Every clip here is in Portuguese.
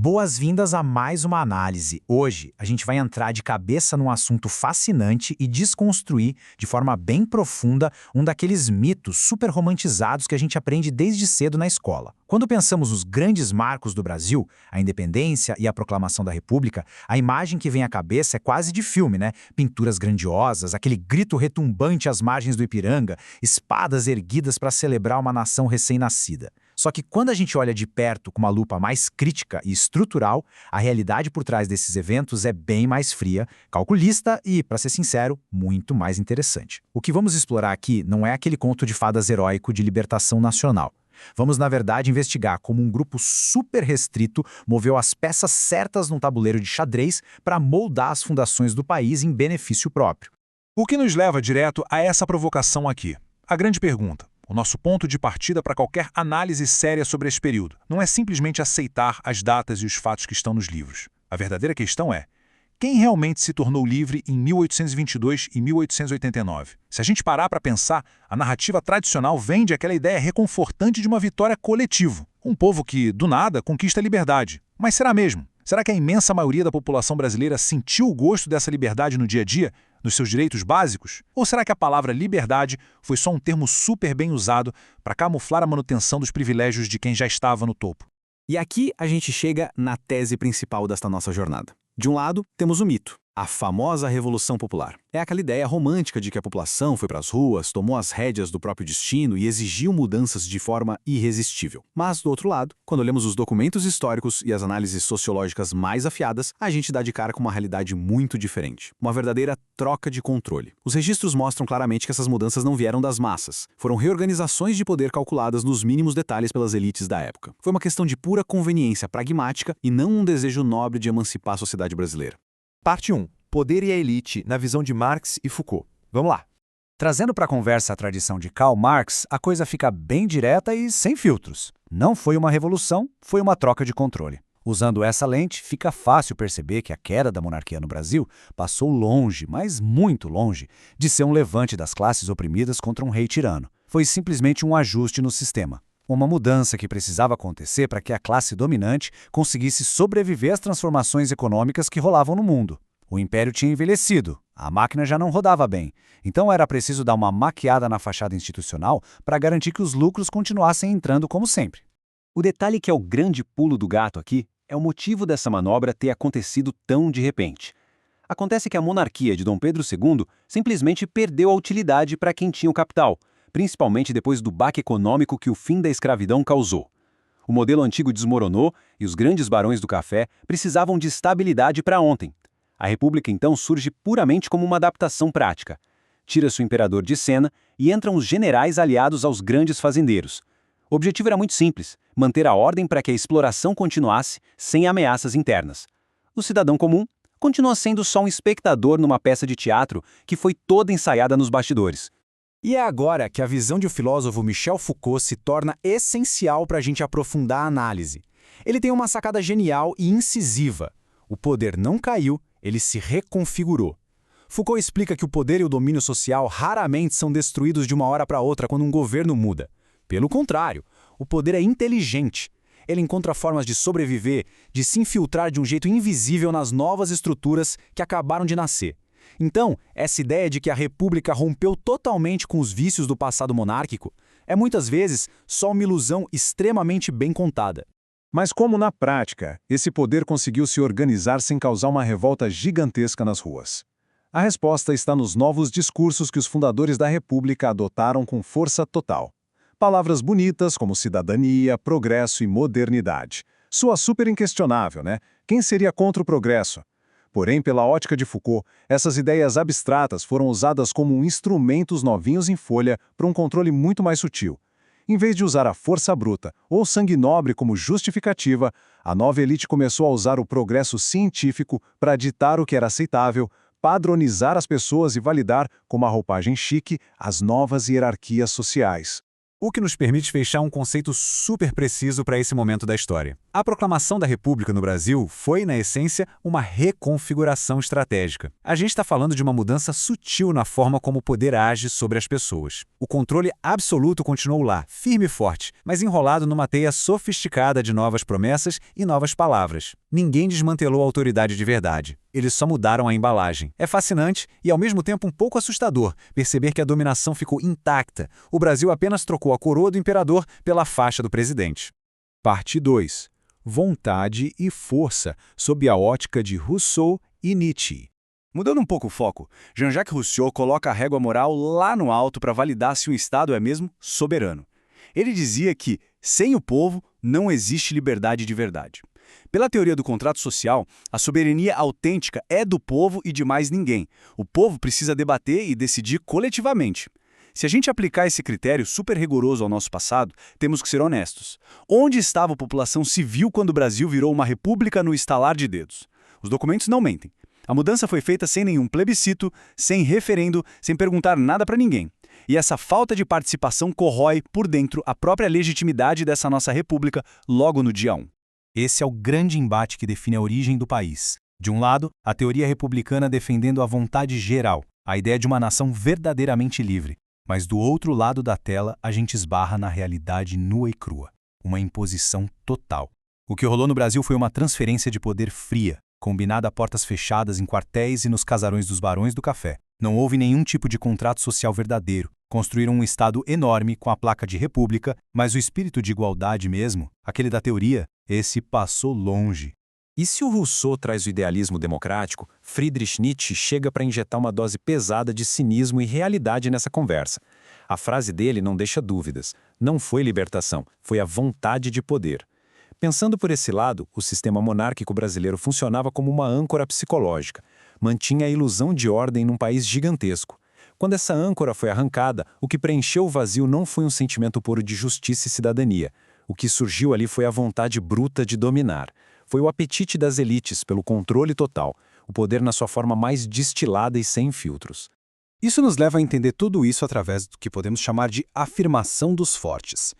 Boas-vindas a mais uma análise. Hoje, a gente vai entrar de cabeça num assunto fascinante e desconstruir, de forma bem profunda, um daqueles mitos super romantizados que a gente aprende desde cedo na escola. Quando pensamos nos grandes marcos do Brasil, a independência e a proclamação da República, a imagem que vem à cabeça é quase de filme, né? Pinturas grandiosas, aquele grito retumbante às margens do Ipiranga, espadas erguidas para celebrar uma nação recém-nascida. Só que quando a gente olha de perto com uma lupa mais crítica e estrutural, a realidade por trás desses eventos é bem mais fria, calculista e, para ser sincero, muito mais interessante. O que vamos explorar aqui não é aquele conto de fadas heróico de libertação nacional. Vamos, na verdade, investigar como um grupo super restrito moveu as peças certas num tabuleiro de xadrez para moldar as fundações do país em benefício próprio. O que nos leva direto a essa provocação aqui. A grande pergunta. O nosso ponto de partida para qualquer análise séria sobre esse período não é simplesmente aceitar as datas e os fatos que estão nos livros. A verdadeira questão é: quem realmente se tornou livre em 1822 e 1889? Se a gente parar para pensar, a narrativa tradicional vende aquela ideia reconfortante de uma vitória coletiva. Um povo que, do nada, conquista a liberdade. Mas será mesmo? Será que a imensa maioria da população brasileira sentiu o gosto dessa liberdade no dia a dia, nos seus direitos básicos? Ou será que a palavra liberdade foi só um termo super bem usado para camuflar a manutenção dos privilégios de quem já estava no topo? E aqui a gente chega na tese principal desta nossa jornada. De um lado, temos o mito, a famosa Revolução Popular. É aquela ideia romântica de que a população foi para as ruas, tomou as rédeas do próprio destino e exigiu mudanças de forma irresistível. Mas, do outro lado, quando olhamos os documentos históricos e as análises sociológicas mais afiadas, a gente dá de cara com uma realidade muito diferente. Uma verdadeira troca de controle. Os registros mostram claramente que essas mudanças não vieram das massas. Foram reorganizações de poder calculadas nos mínimos detalhes pelas elites da época. Foi uma questão de pura conveniência pragmática e não um desejo nobre de emancipar a sociedade brasileira. Parte 1. Poder e a elite, na visão de Marx e Foucault. Vamos lá. Trazendo para a conversa a tradição de Karl Marx, a coisa fica bem direta e sem filtros. Não foi uma revolução, foi uma troca de controle. Usando essa lente, fica fácil perceber que a queda da monarquia no Brasil passou longe, mas muito longe, de ser um levante das classes oprimidas contra um rei tirano. Foi simplesmente um ajuste no sistema. Uma mudança que precisava acontecer para que a classe dominante conseguisse sobreviver às transformações econômicas que rolavam no mundo. O império tinha envelhecido, a máquina já não rodava bem, então era preciso dar uma maquiada na fachada institucional para garantir que os lucros continuassem entrando como sempre. O detalhe que é o grande pulo do gato aqui é o motivo dessa manobra ter acontecido tão de repente. Acontece que a monarquia de Dom Pedro II simplesmente perdeu a utilidade para quem tinha o capital, principalmente depois do baque econômico que o fim da escravidão causou. O modelo antigo desmoronou e os grandes barões do café precisavam de estabilidade para ontem. A República então surge puramente como uma adaptação prática. Tira-se o imperador de cena e entram os generais aliados aos grandes fazendeiros. O objetivo era muito simples: manter a ordem para que a exploração continuasse sem ameaças internas. O cidadão comum continua sendo só um espectador numa peça de teatro que foi toda ensaiada nos bastidores. E é agora que a visão do filósofo Michel Foucault se torna essencial para a gente aprofundar a análise. Ele tem uma sacada genial e incisiva. O poder não caiu, ele se reconfigurou. Foucault explica que o poder e o domínio social raramente são destruídos de uma hora para outra quando um governo muda. Pelo contrário, o poder é inteligente. Ele encontra formas de sobreviver, de se infiltrar de um jeito invisível nas novas estruturas que acabaram de nascer. Então, essa ideia de que a República rompeu totalmente com os vícios do passado monárquico é muitas vezes só uma ilusão extremamente bem contada. Mas como na prática, esse poder conseguiu se organizar sem causar uma revolta gigantesca nas ruas? A resposta está nos novos discursos que os fundadores da República adotaram com força total. Palavras bonitas como cidadania, progresso e modernidade. Soa super inquestionável, né? Quem seria contra o progresso? Porém, pela ótica de Foucault, essas ideias abstratas foram usadas como instrumentos novinhos em folha para um controle muito mais sutil. Em vez de usar a força bruta ou sangue nobre como justificativa, a nova elite começou a usar o progresso científico para ditar o que era aceitável, padronizar as pessoas e validar, com uma roupagem chique, as novas hierarquias sociais. O que nos permite fechar um conceito super preciso para esse momento da história. A proclamação da República no Brasil foi, na essência, uma reconfiguração estratégica. A gente está falando de uma mudança sutil na forma como o poder age sobre as pessoas. O controle absoluto continuou lá, firme e forte, mas enrolado numa teia sofisticada de novas promessas e novas palavras. Ninguém desmantelou a autoridade de verdade. Eles só mudaram a embalagem. É fascinante e, ao mesmo tempo, um pouco assustador perceber que a dominação ficou intacta. O Brasil apenas trocou a coroa do imperador pela faixa do presidente. Parte 2. Vontade e força, sob a ótica de Rousseau e Nietzsche. Mudando um pouco o foco, Jean-Jacques Rousseau coloca a régua moral lá no alto para validar se um Estado é mesmo soberano. Ele dizia que, sem o povo, não existe liberdade de verdade. Pela teoria do contrato social, a soberania autêntica é do povo e de mais ninguém. O povo precisa debater e decidir coletivamente. Se a gente aplicar esse critério super rigoroso ao nosso passado, temos que ser honestos. Onde estava a população civil quando o Brasil virou uma república no estalar de dedos? Os documentos não mentem. A mudança foi feita sem nenhum plebiscito, sem referendo, sem perguntar nada para ninguém. E essa falta de participação corrói por dentro a própria legitimidade dessa nossa república logo no dia 1. Esse é o grande embate que define a origem do país. De um lado, a teoria republicana defendendo a vontade geral, a ideia de uma nação verdadeiramente livre. Mas do outro lado da tela, a gente esbarra na realidade nua e crua. Uma imposição total. O que rolou no Brasil foi uma transferência de poder fria, combinada a portas fechadas em quartéis e nos casarões dos barões do café. Não houve nenhum tipo de contrato social verdadeiro. Construíram um Estado enorme com a placa de república, mas o espírito de igualdade mesmo, aquele da teoria, esse passou longe. E se o Rousseau traz o idealismo democrático, Friedrich Nietzsche chega para injetar uma dose pesada de cinismo e realidade nessa conversa. A frase dele não deixa dúvidas. Não foi libertação, foi a vontade de poder. Pensando por esse lado, o sistema monárquico brasileiro funcionava como uma âncora psicológica. Mantinha a ilusão de ordem num país gigantesco. Quando essa âncora foi arrancada, o que preencheu o vazio não foi um sentimento puro de justiça e cidadania. O que surgiu ali foi a vontade bruta de dominar. Foi o apetite das elites pelo controle total, o poder na sua forma mais destilada e sem filtros. Isso nos leva a entender tudo isso através do que podemos chamar de afirmação dos fortes.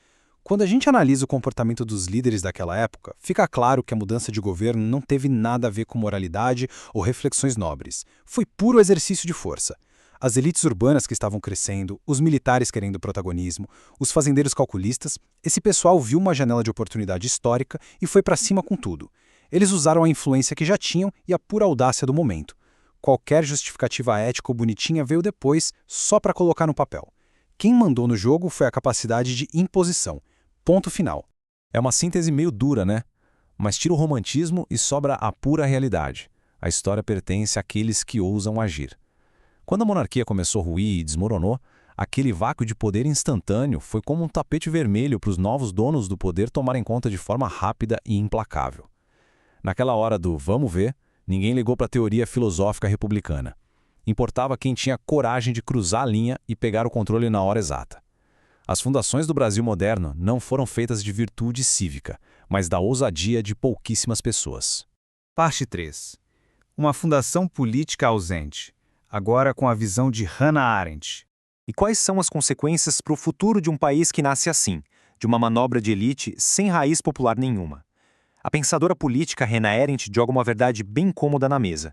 Quando a gente analisa o comportamento dos líderes daquela época, fica claro que a mudança de governo não teve nada a ver com moralidade ou reflexões nobres. Foi puro exercício de força. As elites urbanas que estavam crescendo, os militares querendo protagonismo, os fazendeiros calculistas, esse pessoal viu uma janela de oportunidade histórica e foi para cima com tudo. Eles usaram a influência que já tinham e a pura audácia do momento. Qualquer justificativa ética ou bonitinha veio depois, só para colocar no papel. Quem mandou no jogo foi a capacidade de imposição. Ponto final. É uma síntese meio dura, né? Mas tira o romantismo e sobra a pura realidade. A história pertence àqueles que ousam agir. Quando a monarquia começou a ruir e desmoronou, aquele vácuo de poder instantâneo foi como um tapete vermelho para os novos donos do poder tomarem conta de forma rápida e implacável. Naquela hora do vamos ver, ninguém ligou para a teoria filosófica republicana. Importava quem tinha coragem de cruzar a linha e pegar o controle na hora exata. As fundações do Brasil moderno não foram feitas de virtude cívica, mas da ousadia de pouquíssimas pessoas. Parte 3. Uma fundação política ausente, agora com a visão de Hannah Arendt. E quais são as consequências para o futuro de um país que nasce assim, de uma manobra de elite sem raiz popular nenhuma? A pensadora política Hannah Arendt joga uma verdade bem cômoda na mesa.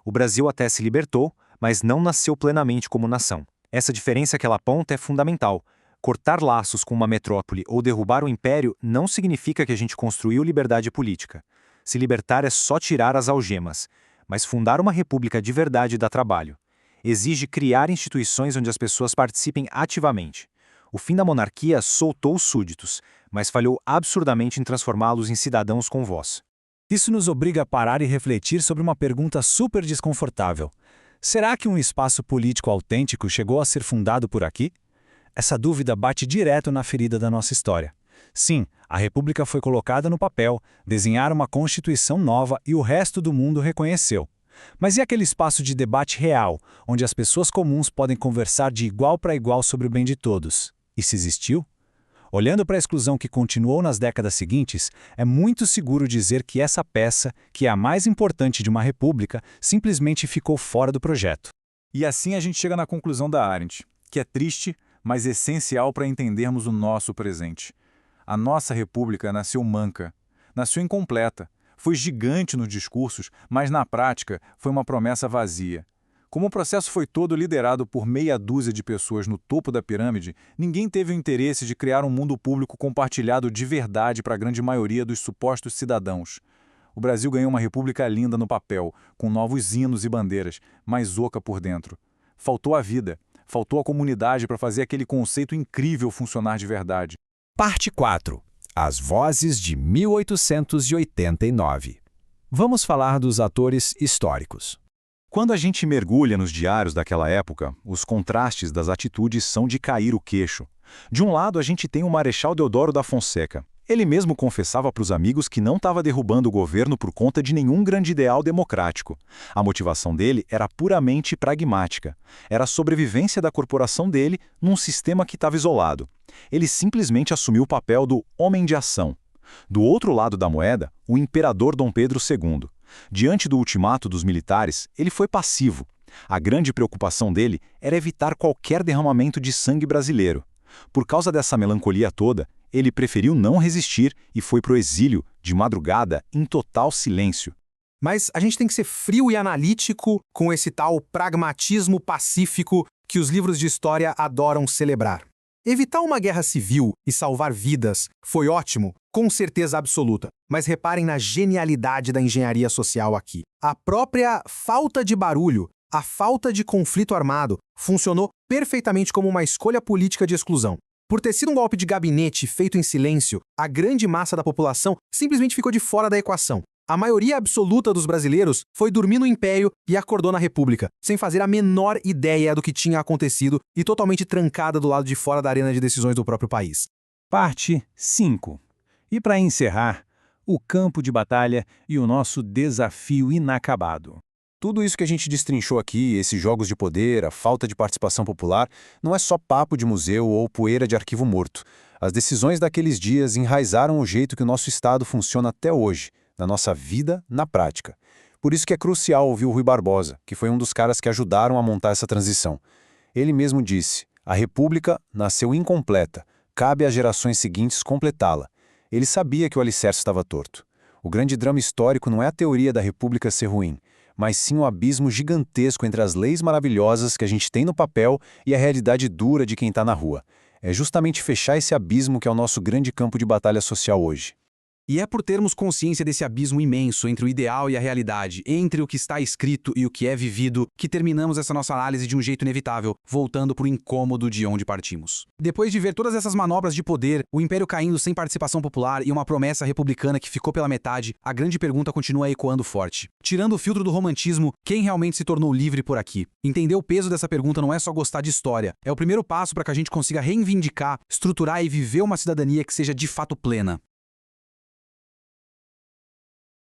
O Brasil até se libertou, mas não nasceu plenamente como nação. Essa diferença que ela aponta é fundamental. Cortar laços com uma metrópole ou derrubar o império não significa que a gente construiu liberdade política. Se libertar é só tirar as algemas, mas fundar uma república de verdade dá trabalho. Exige criar instituições onde as pessoas participem ativamente. O fim da monarquia soltou os súditos, mas falhou absurdamente em transformá-los em cidadãos com voz. Isso nos obriga a parar e refletir sobre uma pergunta super desconfortável. Será que um espaço político autêntico chegou a ser fundado por aqui? Essa dúvida bate direto na ferida da nossa história. Sim, a República foi colocada no papel, desenharam uma Constituição nova e o resto do mundo reconheceu. Mas e aquele espaço de debate real, onde as pessoas comuns podem conversar de igual para igual sobre o bem de todos? Isso existiu? Olhando para a exclusão que continuou nas décadas seguintes, é muito seguro dizer que essa peça, que é a mais importante de uma república, simplesmente ficou fora do projeto. E assim a gente chega na conclusão da Arendt, que é triste, mas essencial para entendermos o nosso presente. A nossa república nasceu manca, nasceu incompleta, foi gigante nos discursos, mas na prática foi uma promessa vazia. Como o processo foi todo liderado por meia dúzia de pessoas no topo da pirâmide, ninguém teve o interesse de criar um mundo público compartilhado de verdade para a grande maioria dos supostos cidadãos. O Brasil ganhou uma república linda no papel, com novos hinos e bandeiras, mas oca por dentro. Faltou a vida, faltou a comunidade para fazer aquele conceito incrível funcionar de verdade. Parte 4. As Vozes de 1889. Vamos falar dos atores históricos. Quando a gente mergulha nos diários daquela época, os contrastes das atitudes são de cair o queixo. De um lado, a gente tem o Marechal Deodoro da Fonseca. Ele mesmo confessava para os amigos que não estava derrubando o governo por conta de nenhum grande ideal democrático. A motivação dele era puramente pragmática. Era a sobrevivência da corporação dele num sistema que estava isolado. Ele simplesmente assumiu o papel do homem de ação. Do outro lado da moeda, o imperador Dom Pedro II. Diante do ultimato dos militares, ele foi passivo. A grande preocupação dele era evitar qualquer derramamento de sangue brasileiro. Por causa dessa melancolia toda, ele preferiu não resistir e foi para o exílio, de madrugada, em total silêncio. Mas a gente tem que ser frio e analítico com esse tal pragmatismo pacífico que os livros de história adoram celebrar. Evitar uma guerra civil e salvar vidas foi ótimo, com certeza absoluta. Mas reparem na genialidade da engenharia social aqui. A própria falta de barulho, a falta de conflito armado, funcionou perfeitamente como uma escolha política de exclusão. Por ter sido um golpe de gabinete feito em silêncio, a grande massa da população simplesmente ficou de fora da equação. A maioria absoluta dos brasileiros foi dormir no Império e acordou na República, sem fazer a menor ideia do que tinha acontecido e totalmente trancada do lado de fora da arena de decisões do próprio país. Parte 5. E para encerrar, o campo de batalha e o nosso desafio inacabado. Tudo isso que a gente destrinchou aqui, esses jogos de poder, a falta de participação popular, não é só papo de museu ou poeira de arquivo morto. As decisões daqueles dias enraizaram o jeito que o nosso Estado funciona até hoje, na nossa vida, na prática. Por isso que é crucial ouvir o Rui Barbosa, que foi um dos caras que ajudaram a montar essa transição. Ele mesmo disse, a República nasceu incompleta, cabe às gerações seguintes completá-la. Ele sabia que o alicerce estava torto. O grande drama histórico não é a teoria da República ser ruim, mas sim o abismo gigantesco entre as leis maravilhosas que a gente tem no papel e a realidade dura de quem está na rua. É justamente fechar esse abismo que é o nosso grande campo de batalha social hoje. E é por termos consciência desse abismo imenso entre o ideal e a realidade, entre o que está escrito e o que é vivido, que terminamos essa nossa análise de um jeito inevitável, voltando para o incômodo de onde partimos. Depois de ver todas essas manobras de poder, o império caindo sem participação popular e uma promessa republicana que ficou pela metade, a grande pergunta continua ecoando forte. Tirando o filtro do romantismo, quem realmente se tornou livre por aqui? Entender o peso dessa pergunta não é só gostar de história, é o primeiro passo para que a gente consiga reivindicar, estruturar e viver uma cidadania que seja de fato plena.